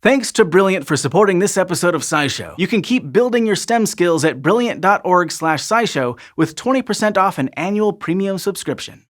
Thanks to Brilliant for supporting this episode of SciShow. You can keep building your STEM skills at brilliant.org/scishow with 20% off an annual premium subscription.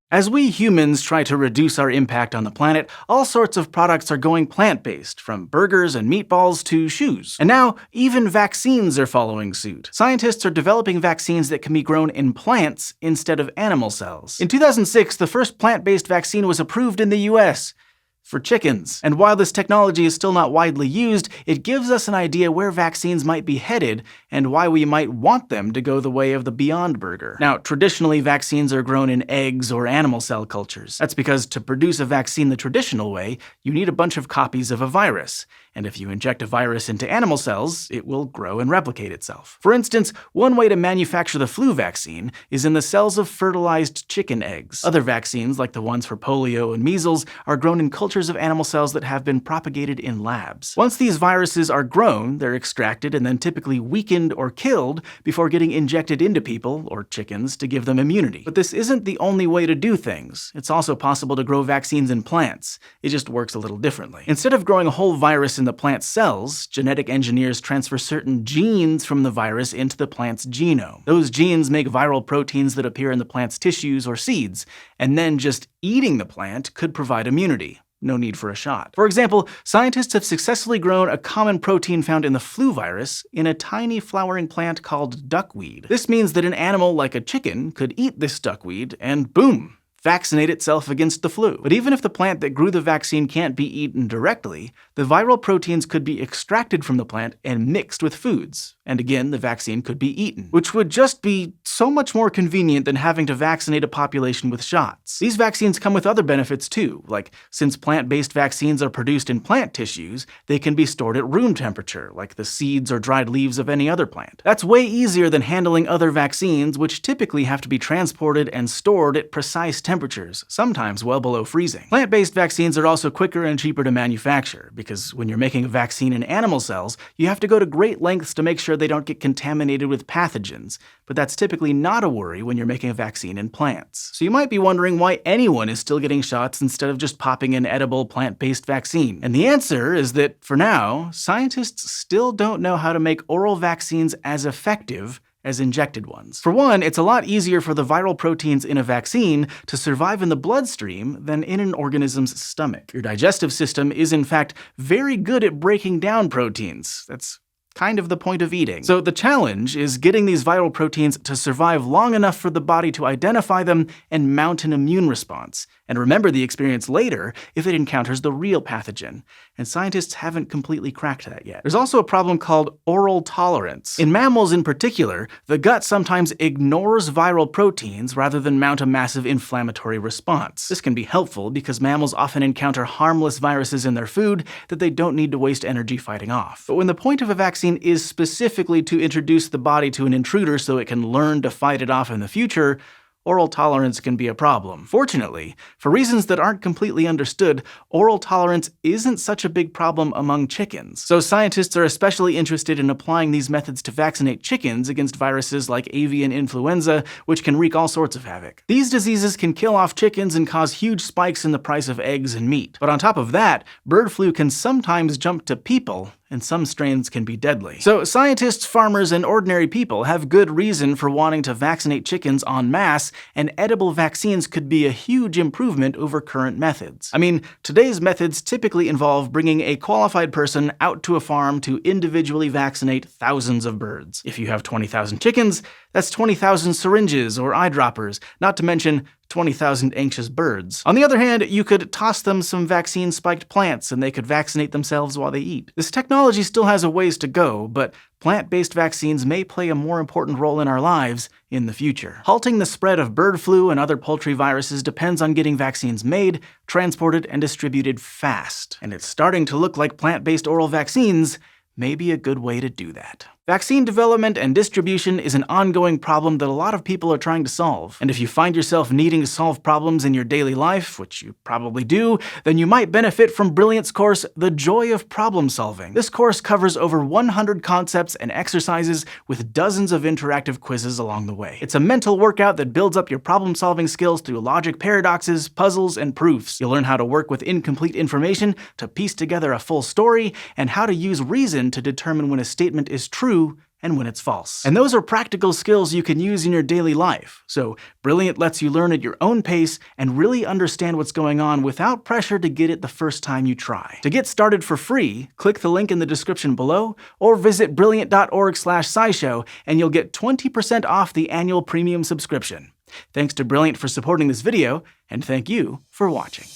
As we humans try to reduce our impact on the planet, all sorts of products are going plant-based, from burgers and meatballs to shoes. And now, even vaccines are following suit. Scientists are developing vaccines that can be grown in plants instead of animal cells. In 2006, the first plant-based vaccine was approved in the US. For chickens. And while this technology is still not widely used, it gives us an idea where vaccines might be headed and why we might want them to go the way of the Beyond Burger. Now, traditionally, vaccines are grown in eggs or animal cell cultures. That's because to produce a vaccine the traditional way, you need a bunch of copies of a virus. And if you inject a virus into animal cells, it will grow and replicate itself. For instance, one way to manufacture the flu vaccine is in the cells of fertilized chicken eggs. Other vaccines, like the ones for polio and measles, are grown in cultures of animal cells that have been propagated in labs. Once these viruses are grown, they're extracted and then typically weakened or killed before getting injected into people, or chickens, to give them immunity. But this isn't the only way to do things. It's also possible to grow vaccines in plants. It just works a little differently. Instead of growing a whole virus in the plant cells, genetic engineers transfer certain genes from the virus into the plant's genome. Those genes make viral proteins that appear in the plant's tissues or seeds, and then just eating the plant could provide immunity. No need for a shot. For example, scientists have successfully grown a common protein found in the flu virus in a tiny flowering plant called duckweed. This means that an animal like a chicken could eat this duckweed and boom! Vaccinate itself against the flu. But even if the plant that grew the vaccine can't be eaten directly, the viral proteins could be extracted from the plant and mixed with foods. And again, the vaccine could be eaten, which would just be so much more convenient than having to vaccinate a population with shots. These vaccines come with other benefits too, like since plant-based vaccines are produced in plant tissues, they can be stored at room temperature, like the seeds or dried leaves of any other plant. That's way easier than handling other vaccines, which typically have to be transported and stored at precise temperatures, sometimes well below freezing. Plant-based vaccines are also quicker and cheaper to manufacture, because when you're making a vaccine in animal cells, you have to go to great lengths to make sure they don't get contaminated with pathogens, but that's typically not a worry when you're making a vaccine in plants. So you might be wondering why anyone is still getting shots instead of just popping an edible plant-based vaccine. And the answer is that, for now, scientists still don't know how to make oral vaccines as effective as injected ones. For one, it's a lot easier for the viral proteins in a vaccine to survive in the bloodstream than in an organism's stomach. Your digestive system is, in fact, very good at breaking down proteins. That's kind of the point of eating. So the challenge is getting these viral proteins to survive long enough for the body to identify them and mount an immune response, and remember the experience later if it encounters the real pathogen. And scientists haven't completely cracked that yet. There's also a problem called oral tolerance. In mammals in particular, the gut sometimes ignores viral proteins rather than mount a massive inflammatory response. This can be helpful because mammals often encounter harmless viruses in their food that they don't need to waste energy fighting off. But when the point of a vaccine is specifically to introduce the body to an intruder so it can learn to fight it off in the future, oral tolerance can be a problem. Fortunately, for reasons that aren't completely understood, oral tolerance isn't such a big problem among chickens. So scientists are especially interested in applying these methods to vaccinate chickens against viruses like avian influenza, which can wreak all sorts of havoc. These diseases can kill off chickens and cause huge spikes in the price of eggs and meat. But on top of that, bird flu can sometimes jump to people, and some strains can be deadly. So scientists, farmers, and ordinary people have good reason for wanting to vaccinate chickens en masse, and edible vaccines could be a huge improvement over current methods. I mean, today's methods typically involve bringing a qualified person out to a farm to individually vaccinate thousands of birds. If you have 20,000 chickens, that's 20,000 syringes or eyedroppers, not to mention 20,000 anxious birds. On the other hand, you could toss them some vaccine-spiked plants and they could vaccinate themselves while they eat. This technology still has a ways to go, but plant-based vaccines may play a more important role in our lives in the future. Halting the spread of bird flu and other poultry viruses depends on getting vaccines made, transported, and distributed fast. And it's starting to look like plant-based oral vaccines may be a good way to do that. Vaccine development and distribution is an ongoing problem that a lot of people are trying to solve. And if you find yourself needing to solve problems in your daily life, which you probably do, then you might benefit from Brilliant's course, The Joy of Problem Solving. This course covers over 100 concepts and exercises with dozens of interactive quizzes along the way. It's a mental workout that builds up your problem-solving skills through logic paradoxes, puzzles, and proofs. You'll learn how to work with incomplete information to piece together a full story, and how to use reason to determine when a statement is true and when it's false. And those are practical skills you can use in your daily life. So Brilliant lets you learn at your own pace and really understand what's going on without pressure to get it the first time you try. To get started for free, click the link in the description below or visit brilliant.org/SciShow and you'll get 20% off the annual premium subscription. Thanks to Brilliant for supporting this video, and thank you for watching.